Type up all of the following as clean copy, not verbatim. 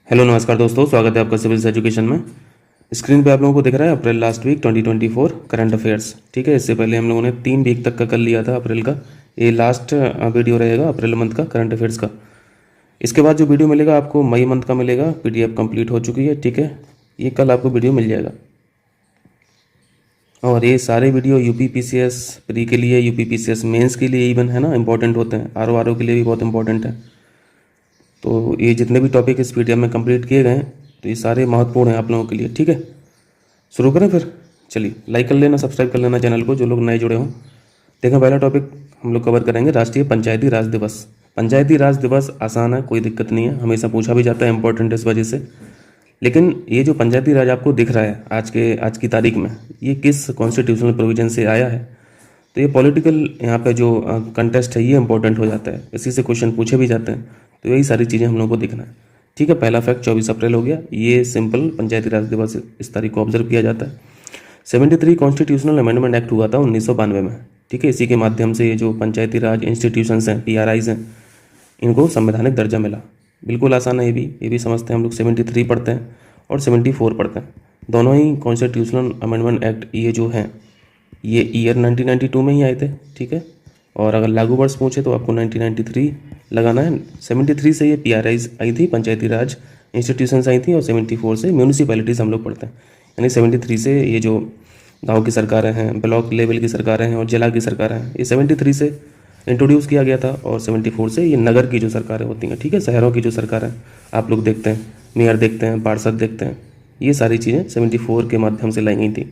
Hello नमस्कार दोस्तों, स्वागत है आपका सिविल्स एजुकेशन में। स्क्रीन पे आप लोगों को दिख रहा है अप्रैल लास्ट वीक 2024 करंट अफेयर्स। ठीक है, इससे पहले हम लोगों ने 3 वीक तक का कर लिया था अप्रैल का। ये लास्ट वीडियो रहेगा अप्रैल मंथ का करंट अफेयर्स का। इसके बाद जो वीडियो मिलेगा आपको मई मंथ का मिलेगा। पीडीएफ कंप्लीट हो चुकी है। ठीक है, ये कल आपको वीडियो मिल जाएगा। और ये सारे वीडियो यूपी पीसीएस प्री के लिए, यूपी पीसीएस मेंस के लिए इवन है ना, इंपॉर्टेंट होते हैं। आरओ के लिए भी बहुत इंपॉर्टेंट है। तो ये जितने भी टॉपिक इस पीडीएफ में कंप्लीट किए गए हैं तो ये सारे महत्वपूर्ण हैं आप लोगों के लिए। ठीक है, शुरू करें फिर। चलिए, लाइक कर लेना, सब्सक्राइब कर लेना चैनल को जो लोग नए जुड़े हों। देखें, पहला टॉपिक हम लोग कवर करेंगे राष्ट्रीय पंचायती राज दिवस। पंचायती राज दिवस आसान है, कोई दिक्कत नहीं है, हमेशा पूछा भी जाता है, इंपॉर्टेंट इस वजह से। लेकिन ये जो पंचायती राज आपको दिख रहा है आज की तारीख में, ये किस कॉन्स्टिट्यूशनल प्रोविजन से आया है? तो ये पॉलिटिकल यहाँ पे जो कंटेस्ट है ये इंपॉर्टेंट हो जाता है, इसी से क्वेश्चन पूछे भी जाते हैं। तो यही सारी चीज़ें हम लोग को देखना है। ठीक है, पहला फैक्ट 24 अप्रैल हो गया। ये सिंपल पंचायती राज दिवस इस तारीख को ऑब्जर्व किया जाता है। 73 कॉन्स्टिट्यूशनल अमेंडमेंट एक्ट हुआ था 1992 में। ठीक है, इसी के माध्यम से ये जो पंचायती राज इंस्टीट्यूशंस हैं, पीआरआईज हैं, इनको संवैधानिक दर्जा मिला। बिल्कुल आसान है, ये भी समझते हैं हम लोग। 73 पढ़ते हैं और 74 पढ़ते हैं, दोनों ही कॉन्स्टिट्यूशनल अमेंडमेंट एक्ट ये जो हैं ये ईयर 1992 में ही आए थे। ठीक है, और अगर लागू वर्ष पूछे तो आपको 1993 लगाना है। 73 से ये पीआरआईज आई थी, पंचायती राज इंस्टीट्यूशंस आई थी, और 74 से म्यूनिसिपैलिटीज़ हम लोग पढ़ते हैं। यानी 73 से ये जो गांव की सरकारें हैं, ब्लॉक लेवल की सरकारें हैं और जिला की सरकारें हैं, ये 73 से इंट्रोड्यूस किया गया था। और 74 से ये नगर की जो सरकारें होती हैं, ठीक है, शहरों की जो सरकारें आप लोग देखते हैं, मेयर देखते हैं, पार्षद देखते हैं, ये सारी चीज़ें 74 के माध्यम से लाई गई थी।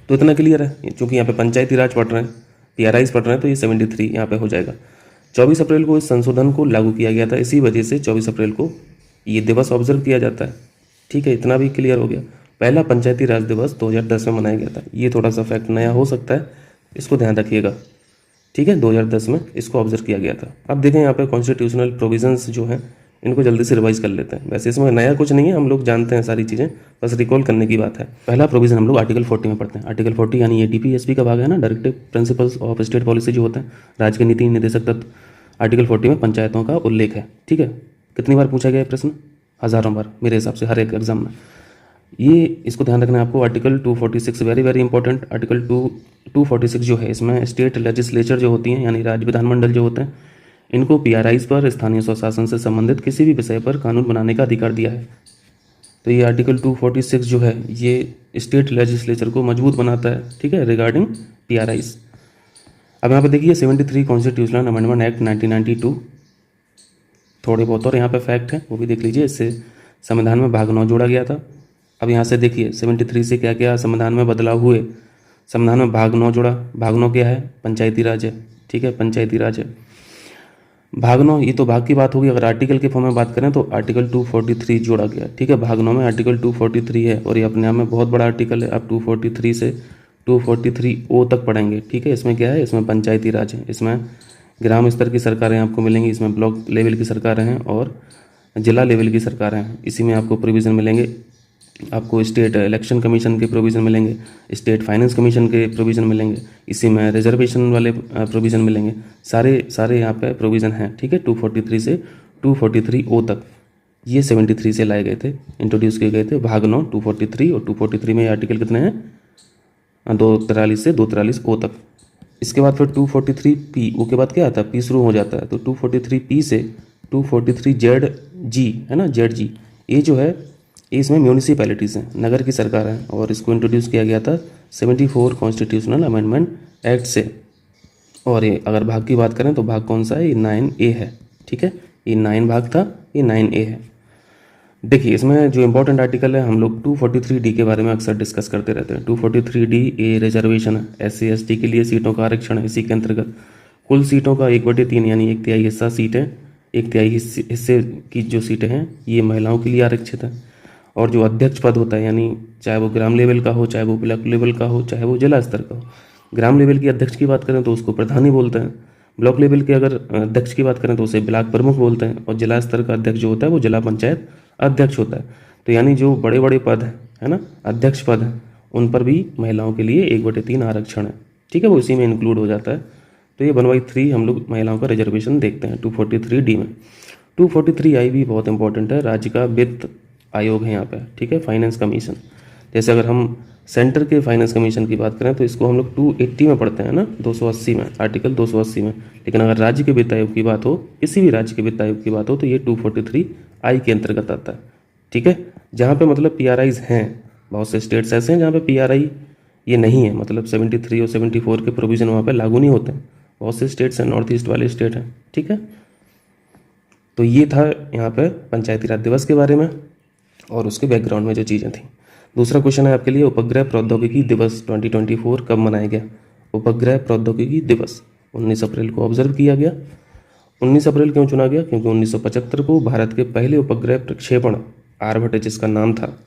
तो इतना क्लियर है, क्योंकि यहाँ पे पंचायती राज पढ़ रहे हैं, पीआरआईज पढ़ रहे हैं, तो ये 73 यहाँ पे हो जाएगा। 24 अप्रैल को इस संशोधन को लागू किया गया था, इसी वजह से 24 अप्रैल को ये दिवस ऑब्जर्व किया जाता है। ठीक है, इतना भी क्लियर हो गया। पहला पंचायती राज दिवस 2010 में मनाया गया था। ये थोड़ा सा फैक्ट नया हो सकता है, इसको ध्यान रखिएगा। ठीक है, 2010 में इसको ऑब्जर्व किया गया था। अब देखें यहाँ पे कॉन्स्टिट्यूशनल प्रोविजंस जो हैं इनको जल्दी से रिवाइज कर लेते हैं। वैसे इसमें नया कुछ नहीं है, हम लोग जानते हैं सारी चीज़ें, बस रिकॉल करने की बात है। पहला प्रोविजन हम लोग आर्टिकल 40 में पढ़ते हैं। आर्टिकल 40 यानी एडीपी एसपी का भाग है ना, directive principles of state policy जो होता है, राज्य के नीति निर्देशक तत्व। आर्टिकल 40 में पंचायतों का उल्लेख है। ठीक है, कितनी बार पूछा गया प्रश्न? हज़ारों बार मेरे हिसाब से, हर एक एग्जाम में। ये इसको ध्यान रखना है आपको। Article 246 very very important. Article 246 जो है, इसमें स्टेट लेजिस्लेचर जो होती हैं, यानी राज्य विधानमंडल जो होते हैं, इनको पीआरआईज पर स्थानीय स्वशासन से संबंधित किसी भी विषय पर कानून बनाने का अधिकार दिया है। तो ये आर्टिकल 246 जो है ये स्टेट लेजिस्लेचर को मजबूत बनाता है। ठीक है, रिगार्डिंग पीआरआईज। अब यहाँ पे देखिए 73 कॉन्स्टिट्यूशनल अमेंडमेंट एक्ट 1992, थोड़े बहुत और यहाँ पे फैक्ट है वो भी देख लीजिए। इससे संविधान में भाग 9 जोड़ा गया था। अब यहाँ से देखिए 73 से क्या क्या संविधान में बदलाव हुए। संविधान में भाग 9 जोड़ा। भाग 9 क्या है? पंचायती राज है। ठीक है, पंचायती राज है भाग 9। ये तो भाग की बात होगी। अगर आर्टिकल के फॉर्म में बात करें तो आर्टिकल 243 जोड़ा गया। ठीक है, भाग 9 में आर्टिकल 243 है और ये अपने आप में बहुत बड़ा आर्टिकल है। आप 243 से 243O तक पढ़ेंगे। ठीक है, इसमें क्या है? इसमें पंचायती राज है, इसमें ग्राम स्तर की सरकारें आपको मिलेंगी, इसमें ब्लॉक लेवल की सरकारें हैं और जिला लेवल की सरकारें हैं। इसी में आपको प्रोविज़न मिलेंगे। आपको स्टेट इलेक्शन कमीशन के प्रोविज़न मिलेंगे, स्टेट फाइनेंस कमीशन के प्रोविज़न मिलेंगे, इसी में रिजर्वेशन वाले प्रोविज़न मिलेंगे। सारे यहाँ पे प्रोविज़न हैं। ठीक है, 243 से 243O तक ये 73 से लाए गए थे, इंट्रोड्यूस किए गए थे। भाग 9 243 और 243 में आर्टिकल कितने हैं? 243 से 243O तक। इसके बाद फिर 243P, वो के बाद क्या आता है? P शुरू हो जाता है। तो 243P से 243ZG है ना, ZG, ये जो है इसमें म्यूनिसिपैलिटीज़ हैं, नगर की सरकार हैं, और इसको इंट्रोड्यूस किया गया था 74 कॉन्स्टिट्यूशनल अमेंडमेंट एक्ट से। और ये अगर भाग की बात करें तो भाग कौन सा है? ये 9A है। ठीक है, ये 9 भाग था, ये 9A है। देखिए इसमें जो इंपॉर्टेंट आर्टिकल है, हम लोग 243D के बारे में अक्सर डिस्कस करते रहते हैं। 243D ये रिजर्वेशन है, SC/ST के लिए सीटों का आरक्षण है। इसी के अंतर्गत कुल सीटों का 1/3 यानी 1/3 हिस्सा सीट है, 1/3 हिस्से की जो सीटें हैं ये महिलाओं के लिए आरक्षित है। और जो अध्यक्ष पद होता है, यानी चाहे वो ग्राम लेवल का हो, चाहे वो ब्लॉक लेवल का हो, चाहे वो जिला स्तर का हो। ग्राम लेवल के अध्यक्ष की बात करें तो उसको प्रधानी बोलते हैं। ब्लॉक लेवल के अगर अध्यक्ष की बात करें तो उसे ब्लॉक प्रमुख बोलते हैं। और जिला स्तर का अध्यक्ष जो होता है वो जिला पंचायत अध्यक्ष होता है। तो यानी जो बड़े बड़े पद हैं, है ना, अध्यक्ष पद हैं, उन पर भी महिलाओं के लिए 1/3 आरक्षण है। ठीक है, वो इसी में इंक्लूड हो जाता है। तो ये 1/3 हम लोग महिलाओं का रिजर्वेशन देखते हैं 243D में। 243 भी बहुत इंपॉर्टेंट है, राज्य का वित्त आयोग है यहाँ पे, ठीक है, फाइनेंस कमीशन। जैसे अगर हम सेंटर के फाइनेंस कमीशन की बात करें तो इसको हम लोग 280 में पढ़ते हैं ना, 280 में, आर्टिकल 280 में। लेकिन अगर राज्य के वित्त आयोग की बात हो, किसी भी राज्य के वित्त आयोग की बात हो, तो ये 243 के अंतर्गत आता है, ठीक है। जहाँ पे मतलब PRIs हैं, बहुत से स्टेट्स ऐसे हैं जहाँ पे PRI ये नहीं है, मतलब 73 और 74 के प्रोविज़न वहाँ पे लागू नहीं होते हैं। बहुत से स्टेट्स हैं, नॉर्थ ईस्ट वाले स्टेट हैं, ठीक है। तो ये था यहाँ पे पंचायती राज दिवस के बारे में और उसके बैकग्राउंड में जो चीज़ें थी। दूसरा क्वेश्चन है आपके लिए, उपग्रह प्रौद्योगिकी दिवस 2024 कब मनाया गया? उपग्रह प्रौद्योगिकी दिवस 19 अप्रैल को ऑब्जर्व किया गया। 19 अप्रैल क्यों चुना गया? क्योंकि 1975 को भारत के पहले उपग्रह प्रक्षेपण आर्यभट्ट, जिसका नाम था,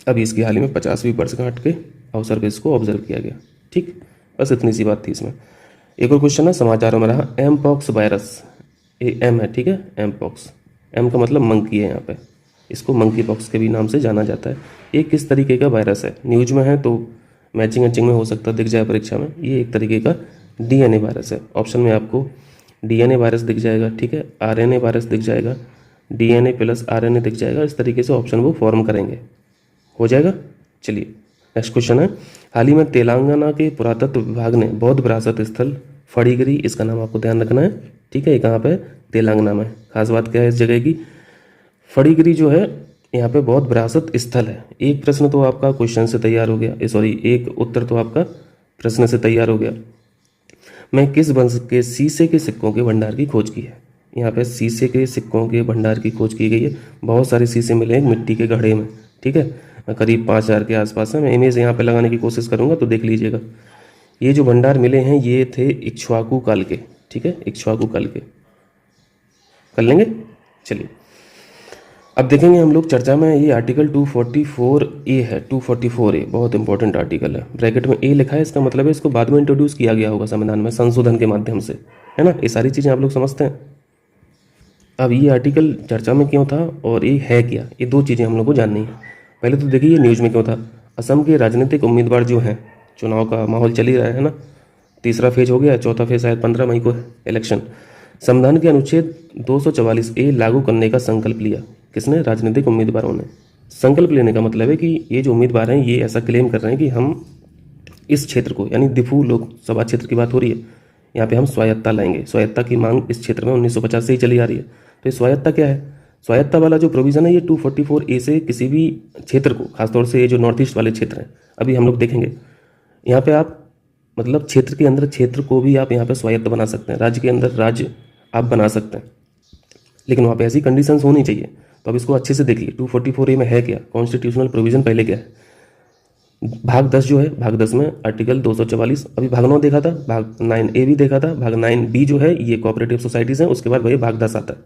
अभी इसकी हाल ही में 50वीं वर्षगांठ के अवसर पर इसको ऑब्जर्व किया गया, ठीक। बस इतनी सी बात थी इसमें। एक और क्वेश्चन है समाचारों में रहा, एम पॉक्स वायरस, ये एम है, ठीक है, एम पॉक्स, एम का मतलब मंकी है यहाँ पे, इसको मंकी पॉक्स के भी नाम से जाना जाता है। ये किस तरीके का वायरस है? न्यूज में है तो मैचिंग एचिंग में हो सकता है दिख जाए परीक्षा में। ये एक तरीके का DNA वायरस है। ऑप्शन में आपको DNA वायरस दिख जाएगा, ठीक है, RNA वायरस दिख जाएगा, DNA प्लस RNA दिख जाएगा। इस तरीके से ऑप्शन वो फॉर्म करेंगे, हो जाएगा। चलिए नेक्स्ट क्वेश्चन है, हाल ही में तेलंगाना के पुरातत्व विभाग ने बौद्ध विरासत स्थल फड़ीगिरी, इसका नाम आपको ध्यान रखना है, ठीक है। ये कहाँ पे? तेलंगाना में। खास बात क्या है इस जगह की? फड़ीगिरी जो है यहाँ पे बौद्ध विरासत स्थल है। एक प्रश्न तो आपका क्वेश्चन से तैयार हो गया, सॉरी, एक उत्तर तो आपका प्रश्न से तैयार हो गया। मैं किस वंश के शीशे के सिक्कों के भंडार की खोज की है? यहाँ पे शीशे के सिक्कों के भंडार की खोज की गई है। बहुत सारे शीशे मिले हैं मिट्टी के घड़े में, ठीक है, करीब 5000 के आसपास है। मैं इमेज यहाँ पे लगाने की कोशिश करूँगा तो देख लीजिएगा। ये जो भंडार मिले हैं ये थे इक्ष्वाकु काल के, ठीक है, इक्ष्वाकु काल के। कर लेंगे। चलिए अब देखेंगे हम लोग चर्चा में, ये आर्टिकल 244A है, 244A बहुत इंपॉर्टेंट आर्टिकल है। ब्रैकेट में A लिखा है, इसका मतलब है इसको बाद में इंट्रोड्यूस किया गया होगा संविधान में संशोधन के माध्यम से, है ना। ये सारी चीज़ें आप लोग समझते हैं। अब ये आर्टिकल चर्चा में क्यों था और ये है क्या, ये दो चीज़ें हम लोग को जाननी है। पहले तो देखिए ये न्यूज़ में क्यों था। असम के राजनीतिक उम्मीदवार जो हैं, चुनाव का माहौल चल ही रहा है ना, तीसरा फेज हो गया, चौथा फेज शायद 15 मई को है इलेक्शन। संविधान के अनुच्छेद 244A लागू करने का संकल्प लिया। किसने? राजनीतिक उम्मीदवारों ने। संकल्प लेने का मतलब है कि ये जो उम्मीदवार हैं ये ऐसा क्लेम कर रहे हैं कि हम इस क्षेत्र को, यानी दिफू लोकसभा क्षेत्र की बात हो रही है, यहाँ पे हम स्वायत्ता लाएंगे। स्वायत्ता की मांग इस क्षेत्र में 1950 से ही चली आ रही है। तो ये स्वायत्ता क्या है? स्वायत्ता वाला जो प्रोविज़न है ये 244A से किसी भी क्षेत्र को, खासतौर से ये जो नॉर्थ ईस्ट वाले क्षेत्र हैं, अभी हम लोग देखेंगे, यहाँ पे आप मतलब क्षेत्र के अंदर क्षेत्र को भी आप यहाँ पे स्वायत्त बना सकते हैं, राज्य के अंदर राज्य आप बना सकते हैं, लेकिन वहाँ पे ऐसी कंडीशंस होनी चाहिए। तो अब इसको अच्छे से देखिए 244A में है क्या, कॉन्स्टिट्यूशनल प्रोविज़न पहले क्या है। भाग 10 जो है, भाग 10 में आर्टिकल 244, अभी भाग 9 देखा था, भाग 9A भी देखा था, भाग 9B जो है ये कोऑपरेटिव सोसाइटीज़ हैं, उसके बाद वही भाग 10 आता है।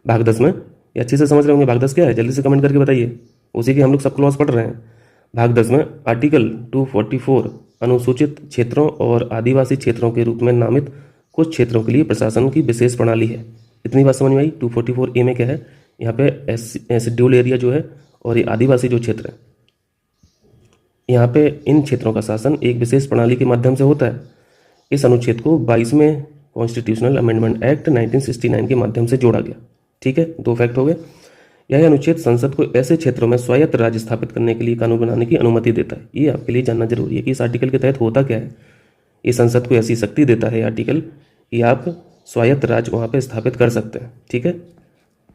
भाग 10 में ये अच्छे से समझ रहे होंगे भाग 10 क्या है, जल्दी से कमेंट करके बताइए, उसी के हम लोग सब क्लॉज पढ़ रहे हैं। भाग 10 में आर्टिकल 244 अनुसूचित क्षेत्रों और आदिवासी क्षेत्रों के रूप में नामित कुछ क्षेत्रों के लिए प्रशासन की विशेष प्रणाली है। इतनी बात समझ में आई। 244A में क्या है, यहाँ पे शेड्यूल एरिया जो है और ये आदिवासी जो क्षेत्र है, यहाँ पे इन क्षेत्रों का शासन एक विशेष प्रणाली के माध्यम से होता है। इस अनुच्छेद को 22वें कॉन्स्टिट्यूशनल अमेंडमेंट एक्ट 1969 के माध्यम से जोड़ा गया, ठीक है। 2 फैक्ट हो गए। यह अनुच्छेद संसद को ऐसे क्षेत्रों में स्वायत्त राज्य स्थापित करने के लिए कानून बनाने की अनुमति देता है। ये आपके लिए जानना जरूरी है कि इस आर्टिकल के तहत होता क्या है। ये संसद को ऐसी शक्ति देता है आर्टिकल कि आप स्वायत्त राज्य वहाँ पे स्थापित कर सकते हैं, ठीक है।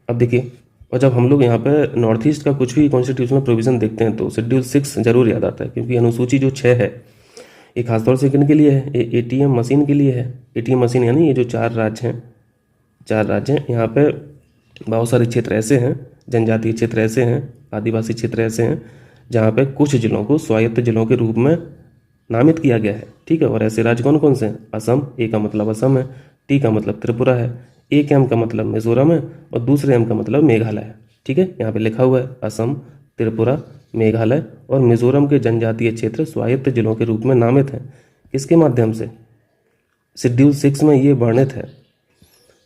अब देखिए, और जब हम लोग यहाँ पे नॉर्थ ईस्ट का कुछ भी कॉन्स्टिट्यूशनल प्रोविज़न देखते हैं तो शेड्यूल 6 जरूर याद आता है, क्योंकि अनुसूची जो 6 है ये खासतौर से किन के लिए है, ये ATM मशीन के लिए है। ATM मशीन यानी ये जो 4 राज्य हैं, 4 राज्य हैं, यहाँ पे बहुत सारे क्षेत्र ऐसे हैं, जनजातीय क्षेत्र ऐसे हैं, आदिवासी क्षेत्र ऐसे हैं जहाँ पे कुछ जिलों को स्वायत्त जिलों के रूप में नामित किया गया है, ठीक है। और ऐसे राज्य कौन कौन से हैं? असम, A का मतलब असम है, T का मतलब त्रिपुरा है, एक M का मतलब मिजोरम है और दूसरे M का मतलब मेघालय है, ठीक है। यहाँ पे लिखा हुआ है असम, त्रिपुरा, मेघालय और मिजोरम के जनजातीय क्षेत्र स्वायत्त जिलों के रूप में नामित हैं। किसके माध्यम से? शेड्यूल 6 में ये वर्णित है।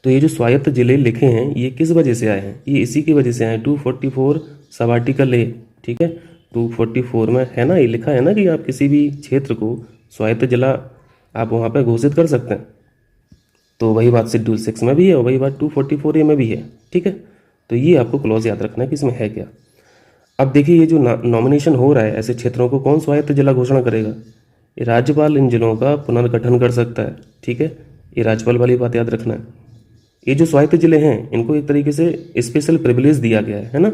तो ये जो स्वायत्त जिले लिखे हैं ये किस वजह से आए हैं? ये इसी की वजह से आए हैं, 244 सब आर्टिकल A, ठीक है। 244 में है ना, ये लिखा है ना कि आप किसी भी क्षेत्र को स्वायत्त जिला आप वहाँ पे घोषित कर सकते हैं। तो वही बात शेड्यूल 6 में भी है और वही बात 244A में भी है। ठीक है, तो ये आपको क्लॉज याद रखना है कि इसमें है क्या। अब देखिए, ये जो नॉमिनेशन हो रहा है ऐसे क्षेत्रों को कौन स्वायत्त जिला घोषणा करेगा? ये राज्यपाल इन जिलों का पुनर्गठन कर सकता है। ठीक है, ये राज्यपाल वाली बात याद रखना है। ये जो स्वायत्त जिले हैं इनको एक तरीके से स्पेशल प्रिविलेज दिया गया है ना।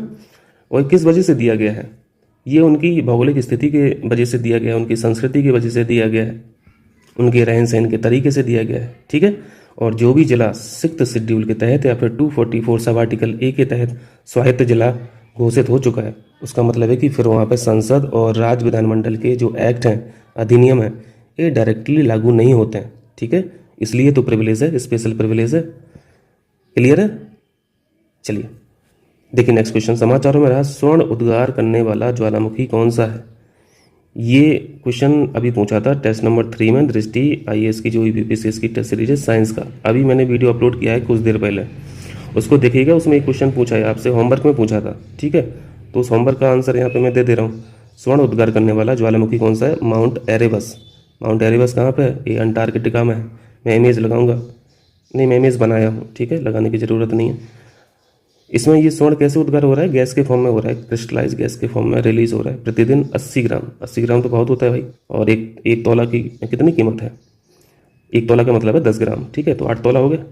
और किस वजह से दिया गया है? ये उनकी भौगोलिक स्थिति के वजह से दिया गया है, उनकी संस्कृति की वजह से दिया गया है, उनके रहन सहन के तरीके से दिया गया है। ठीक है, और जो भी जिला 6th शेड्यूल के तहत या फिर 244 सब आर्टिकल ए के तहत स्वायत्त जिला घोषित हो चुका है, उसका मतलब है कि फिर वहाँ पर संसद और राज्य विधानमंडल के जो एक्ट हैं, अधिनियम हैं, ये डायरेक्टली लागू नहीं होते हैं। ठीक है, इसलिए तो प्रिविलेज है, स्पेशल प्रिविलेज है। क्लियर है? चलिए देखिए नेक्स्ट क्वेश्चन समाचारों में रहा, स्वर्ण उद्गार करने वाला ज्वालामुखी कौन सा है? ये क्वेश्चन अभी पूछा था टेस्ट नंबर 3 में, दृष्टि IAS की जो UPPCS की टेस्ट सीरीज है साइंस का। अभी मैंने वीडियो अपलोड किया है कुछ देर पहले, उसको देखिएगा। उसमें एक क्वेश्चन पूछा है आपसे, होमवर्क में पूछा था। ठीक है, तो उस होमवर्क का आंसर यहाँ पे मैं दे दे रहा हूँ। स्वर्ण उद्गार करने वाला ज्वालामुखी कौन सा है? Mount Erebus. माउंट एरेबस कहाँ पे है? ये अंटार्कटिका में है। मैं इमेज लगाऊंगा, नहीं मैं इमेज बनाया हूँ। ठीक है, लगाने की ज़रूरत नहीं है। इसमें ये स्वर्ण कैसे उद्गार हो रहा है? गैस के फॉर्म में हो रहा है, क्रिस्टलाइज गैस के फॉर्म में रिलीज हो रहा है। प्रतिदिन 80 ग्राम, 80 ग्राम तो बहुत होता है भाई। और एक तोला की कितनी कीमत है? एक तोला का मतलब है 10 ग्राम। ठीक है, तो 8 तोला हो गया।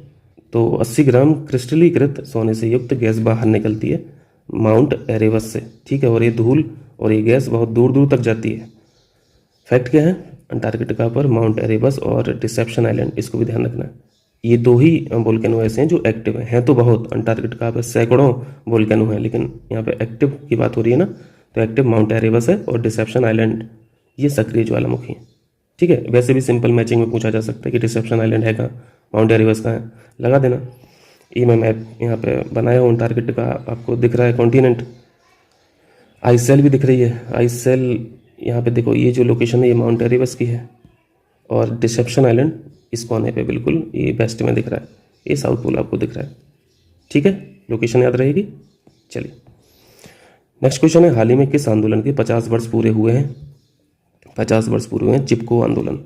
तो 80 ग्राम क्रिस्टलीकृत सोने से युक्त गैस बाहर निकलती है माउंट एरेबस से। ठीक है, और ये धूल और ये गैस बहुत दूर दूर तक जाती है। फैक्ट क्या है? अंटार्कटिका पर माउंट एरेबस और डिसेप्शन आइलैंड, इसको भी ध्यान रखना है। ये दो ही वोल्केनो ऐसे हैं जो एक्टिव हैं तो बहुत। अंटार्कटिका पर सैकड़ों वोल्केनो हैं, लेकिन यहाँ पे एक्टिव की बात हो रही है ना, तो एक्टिव माउंट एरेबस है और डिसेप्शन आइलैंड ये सक्रिय ज्वालामुखी है। ठीक है, वैसे भी सिंपल मैचिंग में पूछा जा सकता है कि डिसेप्शन आइलैंड है कहाँ, माउंट एरेबस कहाँ है, लगा देना। ये मैं मैप यहाँ पे बनाया हूँ। अंटार्कटिका आपको दिख रहा है कॉन्टिनेंट, आइस सेल भी दिख रही है। आइस सेल यहाँ पे देखो, ये जो लोकेशन है ये माउंट एरेबस की है और डिसेप्शन आइलैंड इस कोने पे बिल्कुल ये वेस्ट में दिख रहा है, ये साउथ पोल आपको दिख रहा है। ठीक है, लोकेशन याद रहेगी। चलिए नेक्स्ट क्वेश्चन है, हाल ही में किस आंदोलन के 50 वर्ष पूरे हुए हैं? 50 वर्ष पूरे हुए हैं चिपको आंदोलन।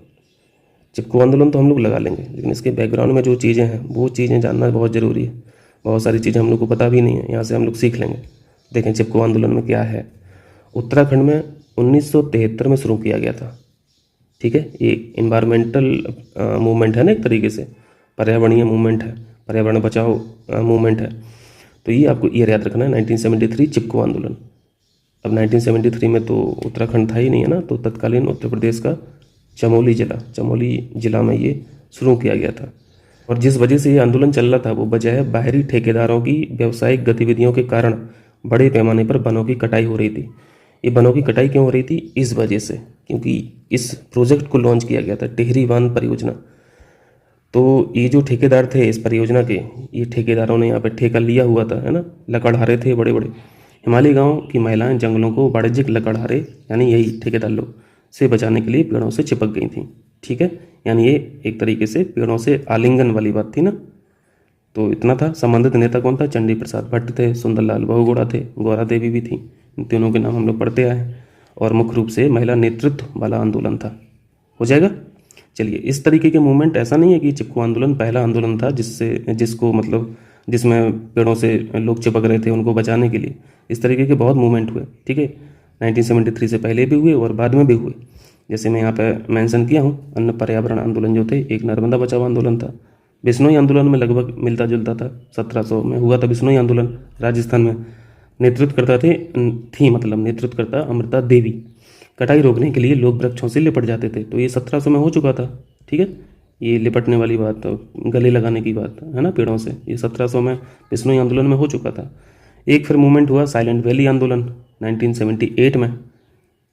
चिपको आंदोलन तो हम लोग लगा लेंगे, लेकिन इसके बैकग्राउंड में जो चीज़ें हैं वो चीज़ें जानना बहुत ज़रूरी है। बहुत सारी चीज़ें हम लोग को पता भी नहीं है, यहाँ से हम लोग सीख लेंगे। देखें चिपको आंदोलन में क्या है। उत्तराखंड में 1973 में शुरू किया गया था। ठीक है, ये इन्वायरमेंटल मूवमेंट है ना, एक तरीके से पर्यावरणीय मूवमेंट है, पर्यावरण बचाओ मूवमेंट है। तो ये आपको ईयर याद रखना है, 1973 चिपको आंदोलन। अब 1973 में तो उत्तराखंड था ही नहीं है ना, तो तत्कालीन उत्तर प्रदेश का चमोली जिला में ये शुरू किया गया था। और जिस वजह से ये आंदोलन चल रहा था वो वजह है बाहरी ठेकेदारों की व्यावसायिक गतिविधियों के कारण बड़े पैमाने पर वनों की कटाई हो रही थी। ये वनों की कटाई क्यों हो रही थी? इस वजह से, क्योंकि इस प्रोजेक्ट को लॉन्च किया गया था, टिहरी वन परियोजना। तो ये जो ठेकेदार थे इस परियोजना के, ये ठेकेदारों ने यहाँ पे ठेका लिया हुआ था, है ना। लकड़हारे थे बड़े बड़े। हिमालय गांव की महिलाएं जंगलों को वाणिज्यिक लकड़हारे, यानी यही ठेकेदार लोग, से बचाने के लिए पेड़ों से चिपक गई थी। ठीक है, यानी ये एक तरीके से पेड़ों से आलिंगन वाली बात थी ना। तो इतना था। संबंधित नेता कौन था? चंडी प्रसाद भट्ट थे, सुंदरलाल बहुगुणा थे, गौरा देवी भी थी। इन तीनों के नाम हम लोग पढ़ते आए हैं। और मुख्य रूप से महिला नेतृत्व वाला आंदोलन था। हो जाएगा। चलिए, इस तरीके के मूवमेंट, ऐसा नहीं है कि चिपको आंदोलन पहला आंदोलन था जिसमें पेड़ों से लोग चिपक रहे थे उनको बचाने के लिए। इस तरीके के बहुत मूवमेंट हुए। ठीक है, 1973 से पहले भी हुए और बाद में भी हुए। जैसे मैं यहाँ पे मेंशन किया हूँ, अन्य पर्यावरण आंदोलन जो थे, एक नर्मदा बचाओ आंदोलन था, बिश्नोई आंदोलन में लगभग मिलता जुलता था। 1700 में हुआ था बिश्नोई आंदोलन राजस्थान में। नेतृत्व करता अमृता देवी। कटाई रोकने के लिए लोग वृक्षों से लिपट जाते थे, तो ये 1700 में हो चुका था। ठीक है, ये लिपटने वाली बात, गले लगाने की बात है ना पेड़ों से, ये 1700 में बिश्नोई आंदोलन में हो चुका था। एक फिर मूवमेंट हुआ साइलेंट वैली आंदोलन 1978 में।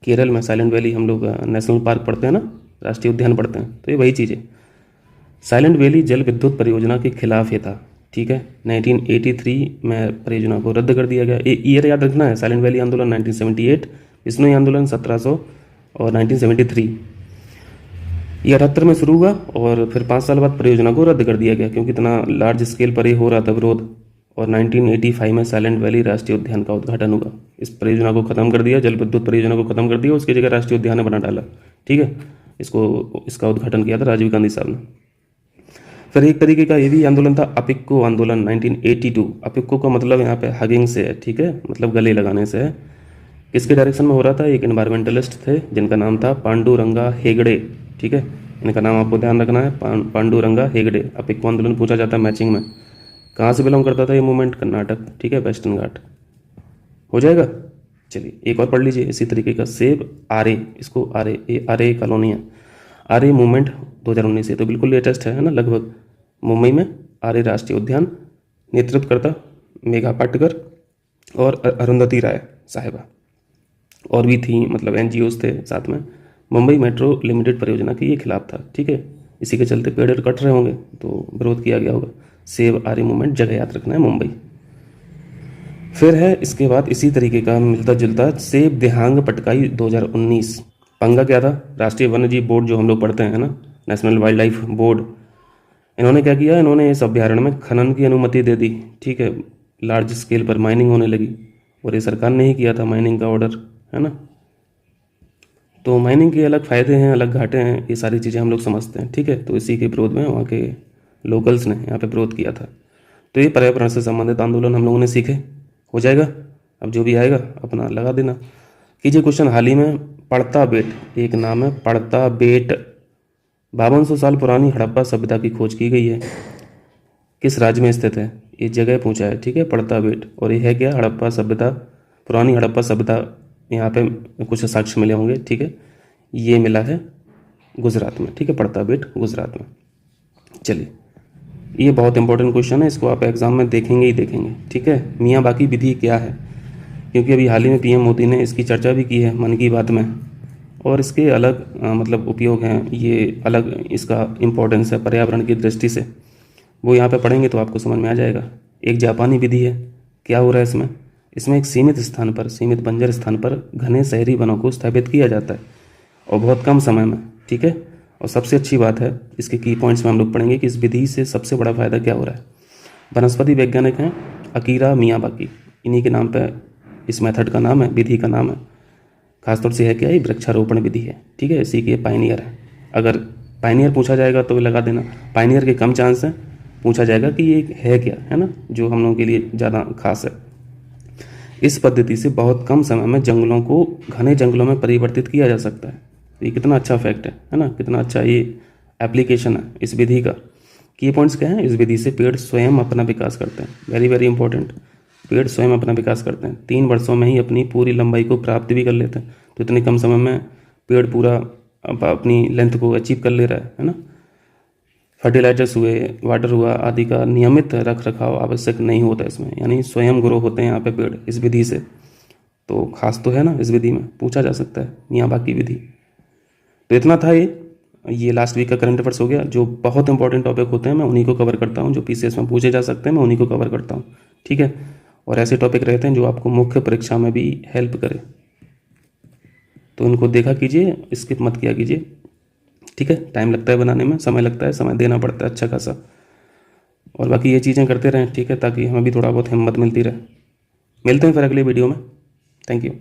केरल में साइलेंट वैली, हम लोग नेशनल पार्क पढ़ते हैं ना, राष्ट्रीय उद्यान पढ़ते हैं, तो ये वही चीज़ है। साइलेंट वैली जल विद्युत परियोजना के खिलाफ ये था। ठीक है, 1983 में परियोजना को रद्द कर दिया गया। ईयर याद रखना है, साइलेंट वैली आंदोलन 1978, बिश्नोई आंदोलन 1700 और 1973। ये 78 में शुरू हुआ और फिर 5 साल बाद परियोजना को रद्द कर दिया गया, क्योंकि इतना लार्ज स्केल पर ये हो रहा था विरोध। और 1985 में साइलेंट वैली राष्ट्रीय उद्यान का उद्घाटन हुआ। इस परियोजना को खत्म कर दिया, जल विद्युत परियोजना को खत्म कर दिया, उसकी जगह राष्ट्रीय उद्यान बना डाला। ठीक है, इसका उद्घाटन किया था राजीव गांधी साहब ने। फिर एक तरीके का ये भी आंदोलन था अपिक्को आंदोलन 1982। अपिक्को का मतलब यहाँ पे हगिंग से है, ठीक है, मतलब गले लगाने से है। किसके डायरेक्शन में हो रहा था? एक इन्वायरमेंटलिस्ट थे जिनका नाम था पांडुरंगा हेगड़े, ठीक है, इनका नाम आपको ध्यान रखना है, पांडुरंगा हेगड़े। अपिक्को आंदोलन पूछा जाता है मैचिंग में। कहाँ से बिलोंग करता था ये मूवमेंट? कर्नाटक, ठीक है, वेस्टर्न घाट। हो जाएगा। चलिए एक और पढ़ लीजिए इसी तरीके का, सेब आरे, इसको आरे, ये आरे कॉलोनी है। आरे मूवमेंट 2019 से, तो बिल्कुल लेटेस्ट है ना लगभग। मुंबई में आरे राष्ट्रीय उद्यान, नेतृत्व करता मेघा पाटकर और अरुंधति राय साहिबा, और भी थी, मतलब एनजीओज थे साथ में। मुंबई मेट्रो लिमिटेड परियोजना के ये खिलाफ था, ठीक है, इसी के चलते पेड़ कट रहे होंगे तो विरोध किया गया होगा। सेव आर्य मूवमेंट, जगह याद रखना है, मुंबई। फिर है इसके बाद इसी तरीके का मिलता जुलता सेब देहांग पटकाई 2019। पंगा क्या था? राष्ट्रीय वन्य जीव बोर्ड जो हम लोग पढ़ते हैं ना, नेशनल वाइल्ड लाइफ बोर्ड, इन्होंने क्या किया, इन्होंने इस अभ्यारण्य में खनन की अनुमति दे दी, ठीक है, लार्ज स्केल पर माइनिंग होने लगी, और ये सरकार ने ही किया था माइनिंग का ऑर्डर, है ना। तो माइनिंग के अलग फ़ायदे हैं, अलग घाटे हैं, ये सारी चीज़ें हम लोग समझते हैं, ठीक है। तो इसी के विरोध में वहाँ के लोकल्स ने यहाँ पे विरोध किया था। तो ये पर्यावरण से संबंधित आंदोलन हम लोगों ने सीखे। हो जाएगा। अब जो भी आएगा अपना लगा देना। कीजिए क्वेश्चन, हाल ही में पड़ता बेट, एक नाम है पड़ता बेट, 5200 साल पुरानी हड़प्पा सभ्यता की खोज की गई है। किस राज्य में स्थित है? ये जगह पूछा है, ठीक है, पड़ता बेट। और ये है क्या? हड़प्पा सभ्यता, पुरानी हड़प्पा सभ्यता। यहाँ पे कुछ साक्ष्य मिले होंगे, ठीक है, ये मिला है गुजरात में, ठीक है, पड़ता बेट गुजरात में। चलिए, ये बहुत इंपॉर्टेंट क्वेश्चन है, इसको आप एग्जाम में देखेंगे ही देखेंगे, ठीक है। मियाँ बाकी विधि क्या है? क्योंकि अभी हाल ही में पीएम मोदी ने इसकी चर्चा भी की है मन की बात में, और इसके अलग मतलब उपयोग हैं, ये अलग इसका इम्पोर्टेंस है पर्यावरण की दृष्टि से, वो यहाँ पे पढ़ेंगे तो आपको समझ में आ जाएगा। एक जापानी विधि है। क्या हो रहा है इसमें? इसमें एक सीमित स्थान पर, सीमित बंजर स्थान पर घने शहरी वनों को स्थापित किया जाता है, और बहुत कम समय में, ठीक है। और सबसे अच्छी बात है, इसके की पॉइंट्स में हम लोग पढ़ेंगे कि इस विधि से सबसे बड़ा फायदा क्या हो रहा है। वनस्पति वैज्ञानिक हैं अकीरा मियावाकी, इन्हीं के नाम पर इस मेथड का नाम है, विधि का नाम है। खासतौर से है क्या? ये वृक्षारोपण विधि है, ठीक है, इसी के पायनियर है। अगर पायनियर पूछा जाएगा तो लगा देना, पायनियर के कम चांस हैं, पूछा जाएगा कि ये है क्या, है ना, जो हम लोगों के लिए ज़्यादा खास है। इस पद्धति से बहुत कम समय में जंगलों को घने जंगलों में परिवर्तित किया जा सकता है। ये कितना अच्छा फैक्ट है ना, कितना अच्छा ये एप्लीकेशन है इस विधि का। की पॉइंट्स क्या हैं? इस विधि से पेड़ स्वयं अपना विकास करते हैं, वेरी वेरी इंपॉर्टेंट। पेड़ स्वयं अपना विकास करते हैं, 3 वर्षों में ही अपनी पूरी लंबाई को प्राप्त भी कर लेते हैं। तो इतने कम समय में पेड़ पूरा अपनी लेंथ को अचीव कर ले रहा है ना। फर्टिलाइजर्स हुए, वाटर हुआ आदि का नियमित रख रखाव आवश्यक नहीं होता इसमें, यानी स्वयं ग्रो होते हैं यहाँ पे पेड़ इस विधि से। तो खास तो है ना इस विधि में, पूछा जा सकता है मियावाकी विधि। तो इतना था ये लास्ट वीक का करंट अफेयर्स हो गया। जो बहुत इंपॉर्टेंट टॉपिक होते हैं मैं उन्हीं को कवर करता हूँ, जो पीसीएस में पूछे जा सकते हैं मैं उन्हीं को कवर करता हूँ, ठीक है। और ऐसे टॉपिक रहते हैं जो आपको मुख्य परीक्षा में भी हेल्प करे, तो उनको देखा कीजिए, स्किप मत किया कीजिए, ठीक है। टाइम लगता है बनाने में, समय लगता है, समय देना पड़ता है अच्छा खासा। और बाकी ये चीज़ें करते रहें, ठीक है, ताकि हमें भी थोड़ा बहुत हिम्मत मिलती रहे। मिलते हैं फिर अगले वीडियो में। Thank you.